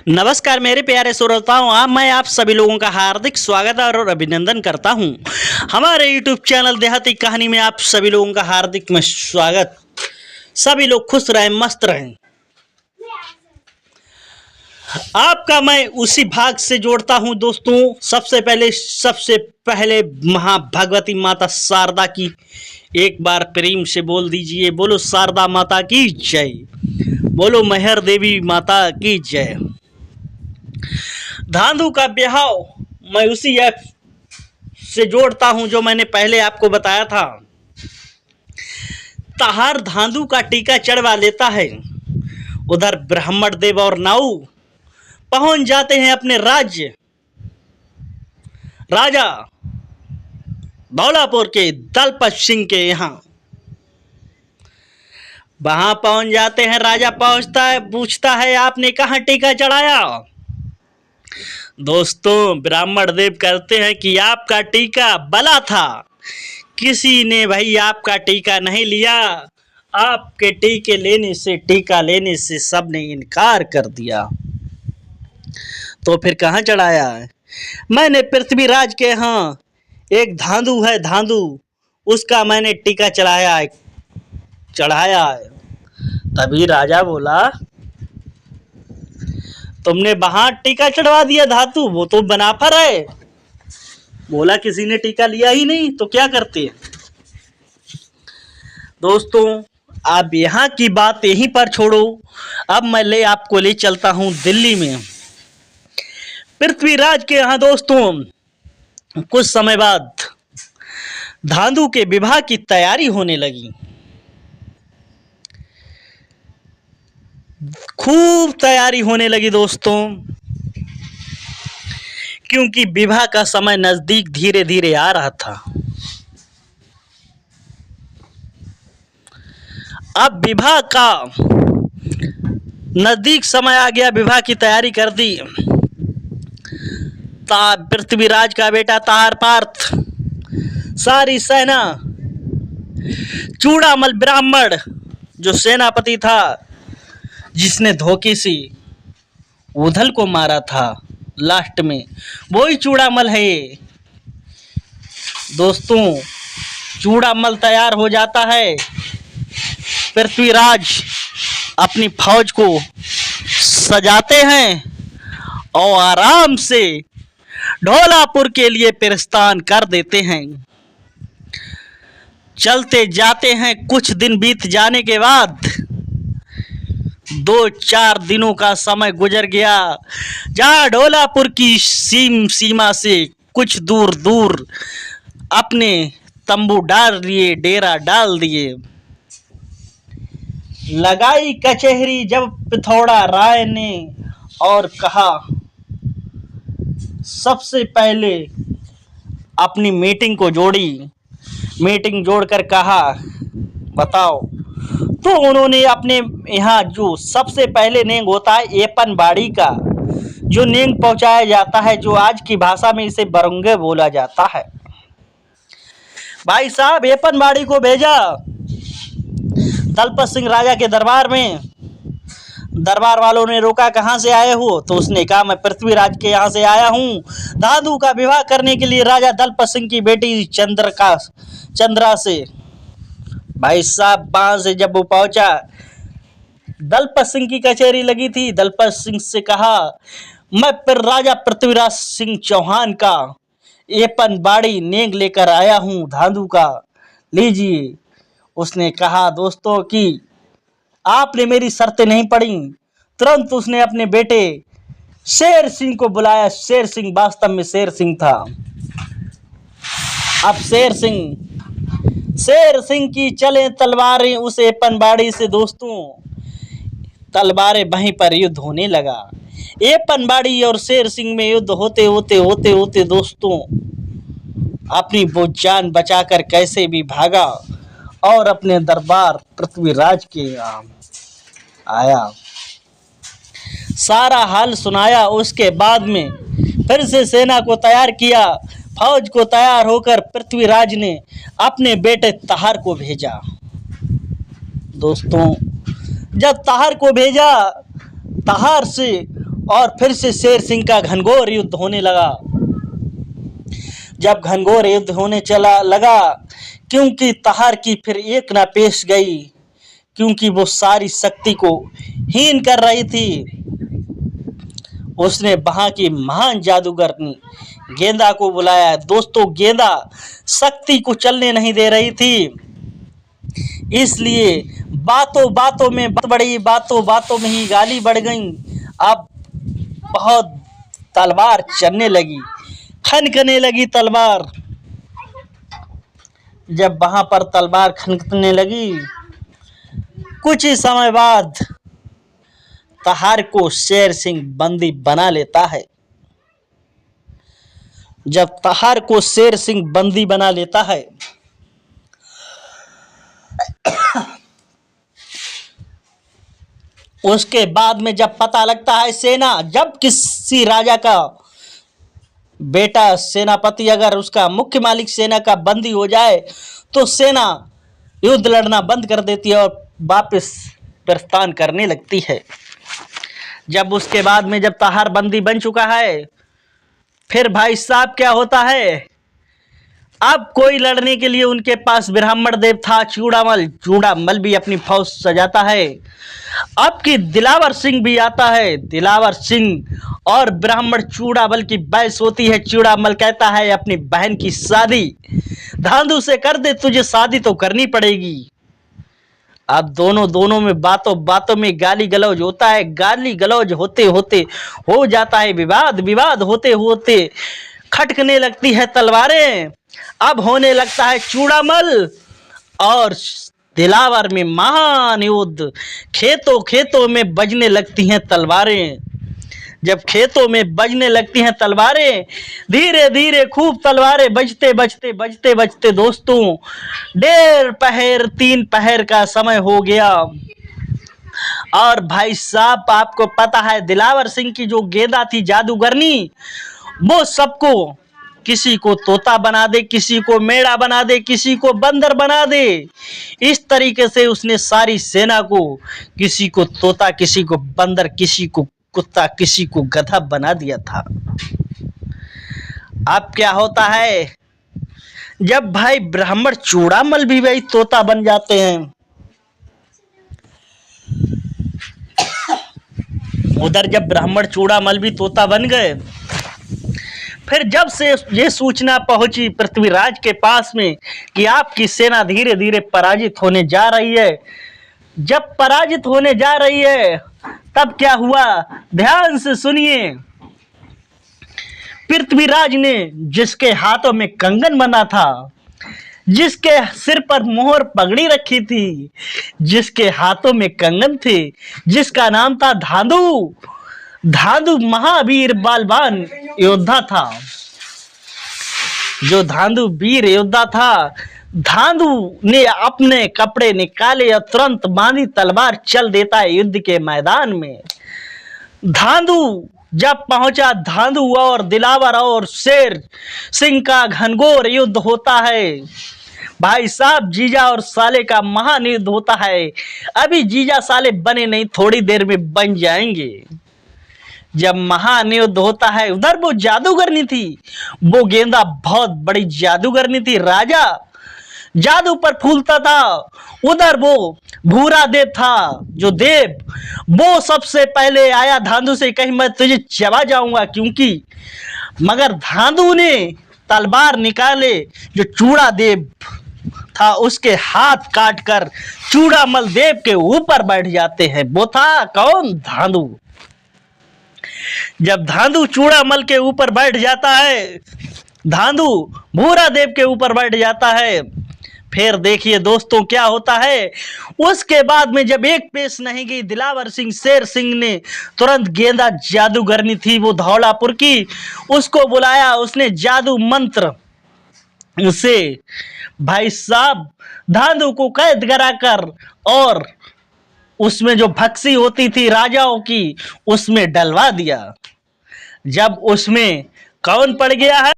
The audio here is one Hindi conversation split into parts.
नमस्कार मेरे प्यारे श्रोताओं, मैं आप सभी लोगों का हार्दिक स्वागत और अभिनंदन करता हूं। हमारे YouTube चैनल देहाती कहानी में आप सभी लोगों का हार्दिक स्वागत। सभी लोग खुश रहें, मस्त रहें। आपका मैं उसी भाग से जोड़ता हूं दोस्तों। सबसे पहले भगवती माता शारदा की एक बार प्रेम से बोल दीजिए, बोलो शारदा माता की जय, बोलो मेहर देवी माता की जय। धांधू का ब्याह मैं उसी ऐप से जोड़ता हूं जो मैंने पहले आपको बताया था। तहार धांधू का टीका चढ़वा लेता है। उधर ब्राह्मण देव और नाऊ पहुंच जाते हैं अपने राज्य राजा धौलापुर के दलपत सिंह के यहाँ। वहां पहुंच जाते हैं। राजा पहुंचता है, पूछता है आपने कहाँ टीका चढ़ाया। दोस्तों ब्राह्मण देव कहते हैं कि आपका टीका बला था, किसी ने भाई आपका टीका नहीं लिया। आपके टीका लेने से सबने इनकार कर दिया। तो फिर कहाँ चढ़ाया है? मैंने पृथ्वीराज के यहाँ एक धांधू है, धांधू उसका मैंने टीका चढ़ाया है। तभी राजा बोला तुमने वहां टीका चढ़वा दिया धातु, वो तो बनाफर है। बोला किसी ने टीका लिया ही नहीं तो क्या करते हैं। दोस्तों आप यहाँ की बात यहीं पर छोड़ो, अब मैं आपको ले चलता हूँ दिल्ली में पृथ्वीराज के यहाँ। दोस्तों कुछ समय बाद धांधू के विवाह की तैयारी होने लगी। खूब तैयारी होने लगी दोस्तों, क्योंकि विवाह का समय नजदीक धीरे धीरे आ रहा था। अब विवाह का नजदीक समय आ गया, विवाह की तैयारी कर दी। पृथ्वीराज का बेटा तार पार्थ, सारी सेना, चूड़ामल ब्राह्मण जो सेनापति था, जिसने धोखे से उधल को मारा था लास्ट में, वही चूड़ामल है ये। दोस्तों चूड़ामल तैयार हो जाता है। पृथ्वीराज अपनी फौज को सजाते हैं और आराम से धौलापुर के लिए प्रस्थान कर देते हैं। चलते जाते हैं। कुछ दिन बीत जाने के बाद 2-4 दिनों का समय गुजर गया। जहाँ धौलापुर की सीमा से कुछ दूर अपने तंबू डाल दिए, डेरा डाल दिए। लगाई कचहरी जब पिथौड़ा राय ने और कहा, सबसे पहले अपनी मीटिंग को जोड़ी। मीटिंग जोड़कर कहा बताओ। तो उन्होंने अपने यहाँ जो सबसे पहले नेंग होता है एपनबाड़ी का, जो नेंग पहुंचाया जाता है, जो आज की भाषा में इसे बरंगे बोला जाता है। भाई साहब एपनबाड़ी को भेजा दलपत सिंह राजा के दरबार में। दरबार वालों ने रोका कहाँ से आए हो? तो उसने कहा मैं पृथ्वीराज के यहाँ से आया हूँ धांधू का विवाह करने के लिए राजा दलपत सिंह की बेटी चंद्रा से। भाई साहब वहां से जब वो पहुंचा, दलपत सिंह की कचहरी लगी थी। दलपत सिंह से कहा मैं राजा पृथ्वीराज सिंह चौहान का एपनबाड़ी नेंग लेकर आया हूं धांधू का, लीजिए। उसने कहा दोस्तों कि आपने मेरी शर्तें नहीं पढ़ी। तुरंत उसने अपने बेटे शेर सिंह को बुलाया। शेर सिंह वास्तव में शेर सिंह था। अब शेर सिंह की चले तलवारें उस एपनबाड़ी से। दोस्तों तलवारें वहीं पर युद्ध होने लगा। एपनबाड़ी और शेर सिंह में युद्ध होते दोस्तों अपनी वो जान बचाकर कैसे भी भागा और अपने दरबार पृथ्वीराज के आया। सारा हाल सुनाया। उसके बाद में फिर से सेना को तैयार किया। फौज को तैयार होकर पृथ्वीराज ने अपने बेटे तहार को भेजा। दोस्तों जब तहार को भेजा, तहार से और फिर से शेर सिंह का घनघोर युद्ध होने लगा। जब घनघोर युद्ध होने चला लगा, क्योंकि तहार की फिर एक ना पेश गई, क्योंकि वो सारी शक्ति को हीन कर रही थी। उसने वहां की महान जादूगरनी गेंदा को बुलाया। दोस्तों, गेंदा शक्ति को चलने नहीं दे रही थी, इसलिए बातों बातों में बड़ी बातों बातों में ही गाली बढ़ गई। अब बहुत तलवार चलने लगी, खनकने लगी तलवार। जब वहां पर तलवार खनकने लगी, कुछ ही समय बाद तहार को शेर सिंह बंदी बना लेता है। जब तहार को शेर सिंह बंदी बना लेता है, उसके बाद में जब पता लगता है सेना, जब किसी राजा का बेटा सेनापति अगर उसका मुख्य मालिक सेना का बंदी हो जाए तो सेना युद्ध लड़ना बंद कर देती है और वापस प्रस्थान करने लगती है। जब उसके बाद में जब तहार बंदी बन चुका है, फिर भाई साहब क्या होता है, अब कोई लड़ने के लिए उनके पास ब्राह्मण देव था चूड़ामल भी अपनी फौज सजाता है। अब की दिलावर सिंह भी आता है। दिलावर सिंह और ब्राह्मण चूड़ामल की बहस होती है। चूड़ामल कहता है अपनी बहन की शादी धांधू से कर दे, तुझे शादी तो करनी पड़ेगी। अब दोनों में बातों में गाली गलौज होता है। गाली गलौज होते होते हो जाता है विवाद। विवाद होते होते खटकने लगती है तलवारें। अब होने लगता है चूड़ामल और दिलावर में महान युद्ध। खेतों में बजने लगती हैं तलवारें। जब खेतों में बजने लगती हैं तलवारें, धीरे धीरे खूब तलवारें बजते दोस्तों 1.5 पहर 3 पहर का समय हो गया। और भाई साहब, आपको पता है दिलावर सिंह की जो गेंदा थी जादूगरनी, वो सबको, किसी को तोता बना दे, किसी को मेढ़ा बना दे, किसी को बंदर बना दे। इस तरीके से उसने सारी सेना को, किसी को तोता, किसी को बंदर, किसी को कुत्ता, किसी को गधा बना दिया था। अब क्या होता है, जब भाई ब्राह्मण चूड़ामल भी वही तोता बन जाते हैं। उधर जब ब्राह्मण चूड़ामल भी तोता बन गए, फिर जब से ये सूचना पहुंची पृथ्वीराज के पास में कि आपकी सेना धीरे धीरे पराजित होने जा रही है, जब पराजित होने जा रही है तब क्या हुआ, ध्यान से सुनिए। पृथ्वीराज ने, जिसके हाथों में कंगन बना था, जिसके सिर पर मोहर पगड़ी रखी थी, जिसके हाथों में कंगन थे, जिसका नाम था धांधू। धांधू महावीर बलवान योद्धा था। जो धांधू वीर योद्धा था, धांधू ने अपने कपड़े निकाले और तुरंत बांधी तलवार चल देता है युद्ध के मैदान में। धांधू जब पहुंचा, धांधू और दिलावर और शेर सिंह का घनघोर युद्ध होता है। भाई साहब, जीजा और साले का महान युद्ध होता है। अभी जीजा साले बने नहीं, थोड़ी देर में बन जाएंगे। जब महान युद्ध होता है, उधर वो जादूगरनी थी, वो गेंदा बहुत बड़ी जादूगरनी थी, राजा जादू पर फूलता था। उधर वो भूरा देव था, जो देव, वो सबसे पहले आया धांधू से, कहीं मैं तुझे चबा जाऊंगा, क्योंकि मगर धांधू ने तलवार निकाले, जो चूड़ा देव था उसके हाथ काटकर चूड़ामल देव के ऊपर बैठ जाते हैं। वो था कौन? धांधू। जब धांधू चूड़ामल के ऊपर बैठ जाता है, धांधू भूरा देव के ऊपर बैठ जाता है, फिर देखिए दोस्तों क्या होता है। उसके बाद में जब एक पेश नहीं गई, दिलावर सिंह, शेर सिंह ने तुरंत गेंदा जादूगरनी थी वो धौलापुर की, उसको बुलाया। उसने जादू मंत्र से भाई साहब धांधू को कैद कराकर और उसमें जो भक्सी होती थी राजाओं की, उसमें डलवा दिया। जब उसमें कौन पड़ गया है,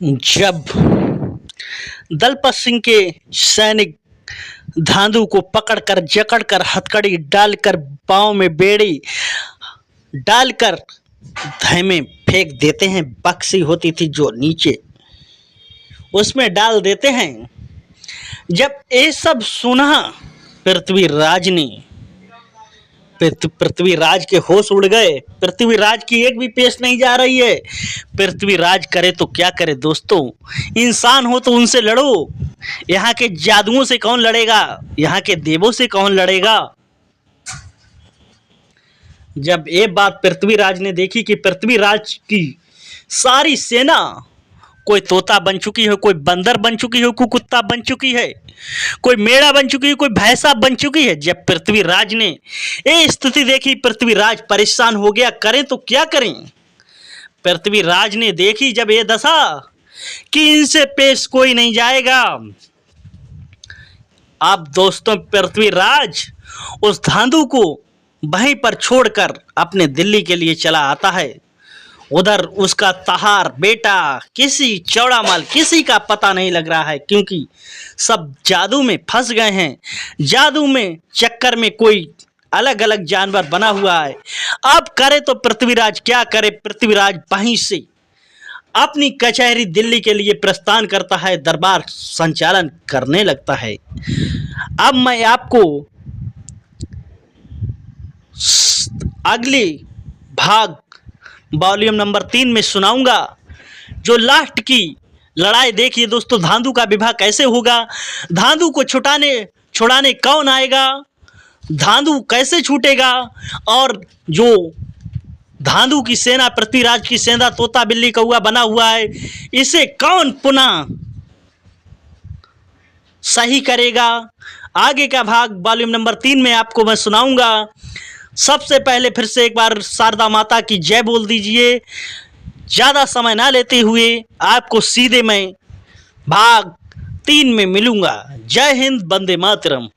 जब दलपत सिंह के सैनिक धांधू को पकड़कर, जकड़कर, हथकड़ी डालकर, पांव में बेड़ी, डालकर धय में फेंक देते हैं। बक्सी होती थी जो नीचे, उसमें डाल देते हैं। जब ये सब सुना पृथ्वीराज ने, पृथ्वीराज के होश उड़ गए। पृथ्वीराज की एक भी पेश नहीं जा रही है। पृथ्वीराज करे तो क्या करे दोस्तों, इंसान हो तो उनसे लड़ो। यहाँ के जादुओं से कौन लड़ेगा, यहाँ के देवों से कौन लड़ेगा। जब ये बात पृथ्वीराज ने देखी कि पृथ्वीराज की सारी सेना कोई तोता बन चुकी है, कोई बंदर बन चुकी है, कोई कुत्ता बन चुकी है, कोई मेढ़ा बन चुकी है, कोई भैंसा बन चुकी है। जब पृथ्वीराज ने ये स्थिति देखी, पृथ्वीराज परेशान हो गया, करें तो क्या करें। पृथ्वीराज ने देखी जब ये दशा कि इनसे पेश कोई नहीं जाएगा। अब दोस्तों पृथ्वीराज उस धांधु को वहीं पर छोड़कर अपने दिल्ली के लिए चला आता है। उधर उसका तहार बेटा, किसी चौड़ा माल किसी का पता नहीं लग रहा है, क्योंकि सब जादू में फंस गए हैं। जादू में चक्कर में कोई अलग अलग जानवर बना हुआ है। अब करे तो पृथ्वीराज क्या करे। पृथ्वीराज वहीं से अपनी कचहरी दिल्ली के लिए प्रस्थान करता है, दरबार संचालन करने लगता है। अब मैं आपको अगले भाग वॉल्यूम नंबर 3 में सुनाऊंगा। जो लास्ट की लड़ाई देखिए दोस्तों, धांधु का विवाह कैसे होगा, धांधु को छुड़ाने कौन आएगा, धांधु कैसे छूटेगा, और जो धांधु की सेना, पृथ्वीराज की सेना तोता बिल्ली कौआ बना हुआ है, इसे कौन पुनः सही करेगा। आगे का भाग वॉल्यूम नंबर 3 में आपको मैं सुनाऊंगा। सबसे पहले फिर से एक बार शारदा माता की जय बोल दीजिए। ज़्यादा समय ना लेते हुए आपको सीधे मैं भाग 3 में मिलूंगा। जय हिंद, वंदे मातरम।